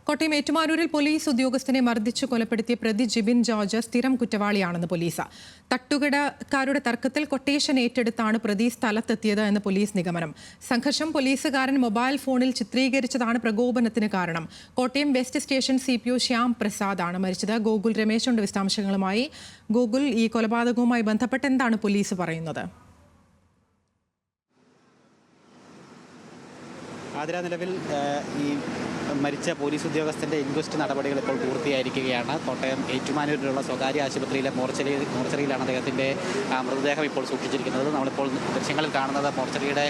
Kottayam ഏറ്റുമാനൂരിൽ police ഉദ്യോഗസ്ഥനെ മർദ്ദിച്ചു കൊലപ്പെടുത്തിയ പ്രതി ജിബിൻ ജോർജ് സ്ഥിരം കുറ്റവാളിയാണെന്ന് പോലീസ്. തട്ടുകടക്കാരുടെ തർക്കത്തിൽ കൊട്ടേഷൻ ഏറ്റെടുത്താണ് പ്രതി സ്ഥലത്തെത്തിയത് എന്ന് പോലീസ് നിഗമനം. സംഘർഷം പോലീസുകാരൻ മൊബൈൽ ഫോണിൽ ചിത്രീകരിച്ചതാണ് പ്രകോപനത്തിന് കാരണം. Kottayam west station CPO Shyam പ്രസാദാണ് മരിച്ചത്. ഗോകുൽ രമേശുണ്ട് വിശദാംശങ്ങളുമായി. ഗോകുൽ, ഈ കൊലപാതകവുമായി ബന്ധപ്പെട്ട് എന്താണ് പോലീസ് പറയുന്നത്? ആതിര, നിലവിൽ ഈ മരിച്ച പോലീസ് ഉദ്യോഗസ്ഥൻ്റെ ഇൻക്വസ്റ്റ് നടപടികൾ ഇപ്പോൾ പൂർത്തിയായിരിക്കുകയാണ്. കോട്ടയം ഏറ്റുമാനൂരിലുള്ള സ്വകാര്യ ആശുപത്രിയിലെ മോർച്ചറിയിലാണ് അദ്ദേഹത്തിൻ്റെ മൃതദേഹം ഇപ്പോൾ സൂക്ഷിച്ചിരിക്കുന്നത്. നമ്മളിപ്പോൾ ദൃശ്യങ്ങളിൽ കാണുന്നത് മോർച്ചറിയുടെ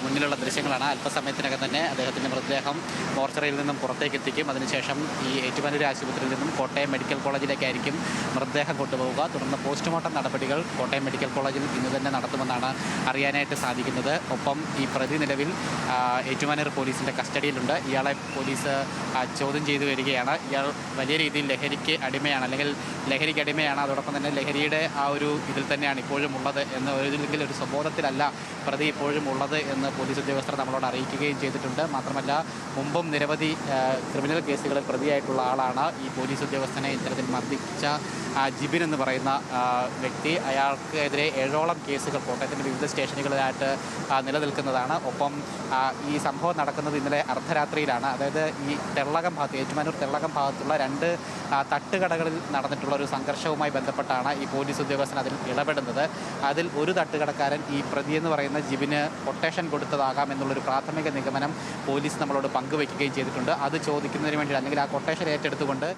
മുന്നിലുള്ള ദൃശ്യങ്ങളാണ്. അല്പസമയത്തിനകം തന്നെ അദ്ദേഹത്തിൻ്റെ മൃതദേഹം മോർച്ചറിയിൽ നിന്നും പുറത്തേക്ക് എത്തിക്കും. അതിനുശേഷം ഈ ഏറ്റുമാനൂർ ആശുപത്രിയിൽ നിന്നും കോട്ടയം മെഡിക്കൽ കോളേജിലേക്കായിരിക്കും മൃതദേഹം കൊണ്ടുപോവുക. തുടർന്ന് പോസ്റ്റ്മോർട്ടം നടപടികൾ കോട്ടയം മെഡിക്കൽ കോളേജിൽ ഇന്ന് തന്നെ നടത്തുമെന്നാണ് അറിയാനായിട്ട് സാധിക്കുന്നത്. ഒപ്പം ഈ പ്രതി നിലവിൽ ഏറ്റുമാനൂർ പോലീസിൻ്റെ കസ്റ്റഡിയിലുണ്ട്. ഇയാളെ പോലീസ് ചോദ്യം ചെയ്തു വരികയാണ്. ഇയാൾ വലിയ രീതിയിൽ ലഹരിക്ക് അടിമയാണ്, അല്ലെങ്കിൽ ലഹരിക്ക് അടിമയാണ്. അതോടൊപ്പം തന്നെ ലഹരിയുടെ ആ ഒരു ഇതിൽ തന്നെയാണ് ഇപ്പോഴും ഉള്ളത് എന്ന്, ഒരിക്കലും ഒരു സ്വബോധത്തിലല്ല പ്രതി ഇപ്പോഴും ഉള്ളത് എന്ന് പോലീസ് ഉദ്യോഗസ്ഥർ നമ്മളോട് അറിയിക്കുകയും ചെയ്തിട്ടുണ്ട്. മാത്രമല്ല, മുമ്പും നിരവധി ക്രിമിനൽ കേസുകളിൽ പ്രതിയായിട്ടുള്ള ആളാണ് ഈ പോലീസ് ഉദ്യോഗസ്ഥനെ ഇത്തരത്തിൽ മർദ്ദിച്ച ജിബിൻ എന്ന് പറയുന്ന വ്യക്തി. അയാൾക്കെതിരെ 7ഓളം കേസുകൾ കോട്ടയത്തിൻ്റെ വിവിധ സ്റ്റേഷനുകളിലായിട്ട് നിലനിൽക്കുന്നതാണ്. ഒപ്പം ഈ സംഭവം നടക്കുന്നത് ഇന്നലെ അർദ്ധരാത്രിയിലാണ്. അതായത് ഈ തെള്ളകം ഭാഗത്ത്, ഏറ്റുമാനൂർ തെള്ളകം ഭാഗത്തുള്ള 2 തട്ടുകടകളിൽ നടന്നിട്ടുള്ള ഒരു സംഘർഷവുമായി ബന്ധപ്പെട്ടാണ് ഈ പോലീസ് ഉദ്യോഗസ്ഥൻ അതിൽ ഇടപെടുന്നത്. അതിൽ ഒരു തട്ടുകടക്കാരൻ ഈ പ്രതി എന്ന് പറയുന്ന ജിബിന് കൊട്ടേഷൻ കൊടുത്തതാകാം എന്നുള്ളൊരു പ്രാഥമിക നിഗമനം പോലീസ് നമ്മളോട് പങ്കുവയ്ക്കുകയും ചെയ്തിട്ടുണ്ട്. അത് ചോദിക്കുന്നതിന് വേണ്ടി, അല്ലെങ്കിൽ ആ കൊട്ടേഷൻ ഏറ്റെടുത്തുകൊണ്ട്